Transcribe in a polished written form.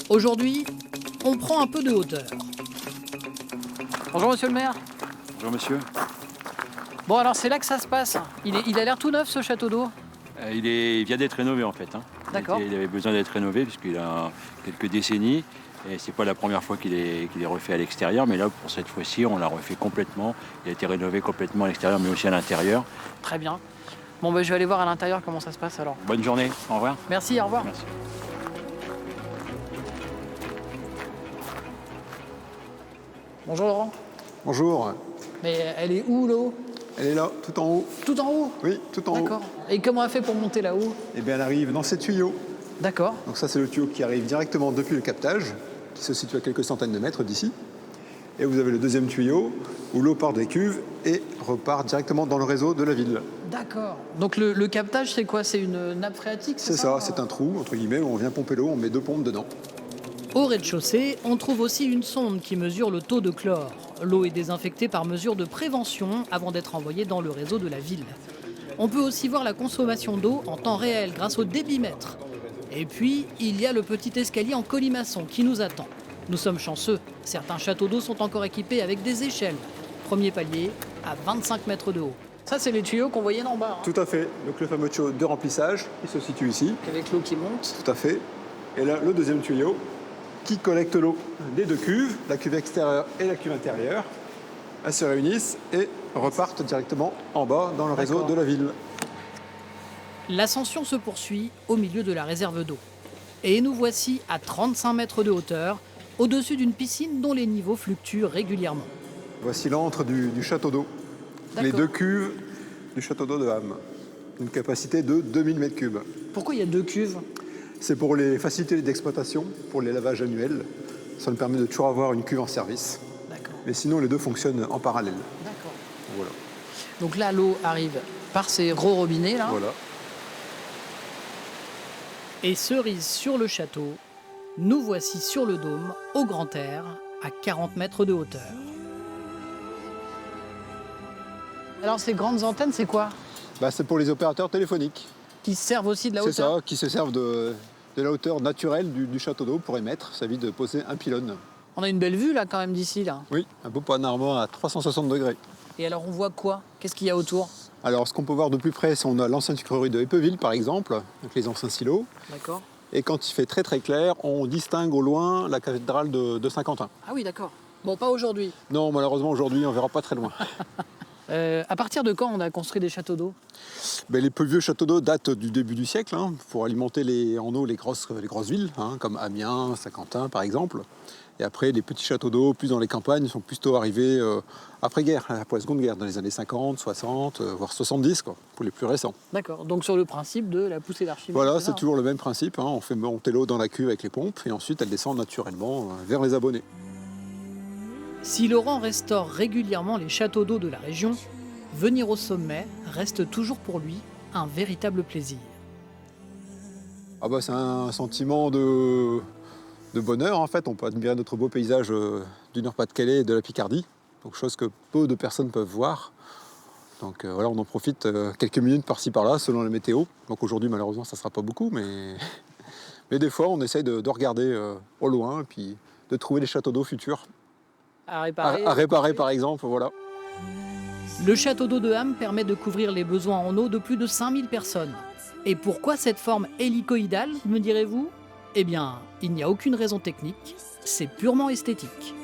Aujourd'hui, on prend un peu de hauteur. Bonjour monsieur le maire. Bonjour monsieur. Bon alors c'est là que ça se passe. Il a l'air tout neuf ce château d'eau. Il vient d'être rénové en fait. D'accord. Il avait besoin d'être rénové puisqu'il a quelques décennies. Et c'est pas la première fois qu'il est refait à l'extérieur, mais là pour cette fois-ci on l'a refait complètement. Il a été rénové complètement à l'extérieur mais aussi à l'intérieur. Très bien. Bon ben je vais aller voir à l'intérieur comment ça se passe alors. Bonne journée, au revoir. Merci, au revoir. Merci. Bonjour Laurent. Bonjour, Mais elle est où l'eau? elle est là, tout en haut. Tout en haut? Oui, tout en haut. D'accord. Et comment elle fait pour monter là-haut? Eh bien, elle arrive dans ces tuyaux. D'accord. Donc ça, c'est le tuyau qui arrive directement depuis le captage, qui se situe à quelques centaines de mètres d'ici. Et vous avez le deuxième tuyau, où l'eau part des cuves et repart directement dans le réseau de la ville. D'accord. Donc le captage, c'est quoi? C'est une nappe phréatique? C'est ça, c'est un trou, entre guillemets, où on vient pomper l'eau, on met 2 pompes dedans. Au rez-de-chaussée, on trouve aussi une sonde qui mesure le taux de chlore. L'eau est désinfectée par mesure de prévention avant d'être envoyée dans le réseau de la ville. On peut aussi voir la consommation d'eau en temps réel grâce au débitmètre. Et puis, il y a le petit escalier en colimaçon qui nous attend. Nous sommes chanceux. Certains châteaux d'eau sont encore équipés avec des échelles. Premier palier à 25 mètres de haut. Ça, c'est les tuyaux qu'on voyait d'en bas. Tout à fait. Donc le fameux tuyau de remplissage, qui se situe ici. Avec l'eau qui monte. Tout à fait. Et là, le deuxième tuyau, qui collecte l'eau des 2 cuves, la cuve extérieure et la cuve intérieure. Elles se réunissent et repartent directement en bas dans le réseau D'accord. de la ville. L'ascension se poursuit au milieu de la réserve d'eau. Et nous voici à 35 mètres de hauteur, au-dessus d'une piscine dont les niveaux fluctuent régulièrement. Voici l'antre du château d'eau. Les D'accord. 2 cuves du château d'eau de Ham. Une capacité de 2000 m3. Pourquoi il y a 2 cuves? C'est pour les facilités d'exploitation, pour les lavages annuels. Ça nous permet de toujours avoir une cuve en service. D'accord. Mais sinon, les 2 fonctionnent en parallèle. D'accord. Voilà. Donc là, l'eau arrive par ces gros robinets là. Voilà. Et cerise sur le château, nous voici sur le dôme, au grand air, à 40 mètres de hauteur. Alors ces grandes antennes, c'est quoi? C'est pour les opérateurs téléphoniques. Qui servent aussi de la C'est hauteur? ça, qui se servent de la hauteur naturelle du château d'eau pour émettre. Ça évite de poser un pylône. On a une belle vue là quand même d'ici là. Oui, un beau panorama à 360 degrés. Et alors on voit quoi? Qu'est-ce qu'il y a autour? Alors, ce qu'on peut voir de plus près, c'est on a l'ancienne sucrerie de Épeville, par exemple, donc les anciens silos. D'accord. Et quand il fait très très clair, on distingue au loin la cathédrale de Saint-Quentin. Ah oui, d'accord. Bon, pas aujourd'hui. Non, malheureusement, aujourd'hui, on ne verra pas très loin. À partir de quand on a construit des châteaux d'eau? Les plus vieux châteaux d'eau datent du début du siècle, pour alimenter en eau les grosses villes, comme Amiens, Saint-Quentin, par exemple. Et après, les petits châteaux d'eau, plus dans les campagnes, sont plutôt arrivés après-guerre, après la Seconde Guerre, dans les années 50, 60, voire 70, pour les plus récents. D'accord. Donc sur le principe de la poussée d'Archimède. Voilà, c'est toujours le même principe. On fait monter l'eau dans la cuve avec les pompes, et ensuite elle descend naturellement vers les abonnés. Si Laurent restaure régulièrement les châteaux d'eau de la région, venir au sommet reste toujours pour lui un véritable plaisir. C'est un sentiment de bonheur, en fait. On peut admirer notre beau paysage du Nord-Pas-de-Calais et de la Picardie, donc chose que peu de personnes peuvent voir. Donc voilà, on en profite quelques minutes par-ci par-là, selon la météo. Donc aujourd'hui, malheureusement, ça ne sera pas beaucoup, mais des fois, on essaye de regarder au loin et puis de trouver les châteaux d'eau futurs. À réparer. À réparer, par exemple, voilà. Le château d'eau de Ham permet de couvrir les besoins en eau de plus de 5000 personnes. Et pourquoi cette forme hélicoïdale, me direz-vous? Eh bien, il n'y a aucune raison technique, c'est purement esthétique.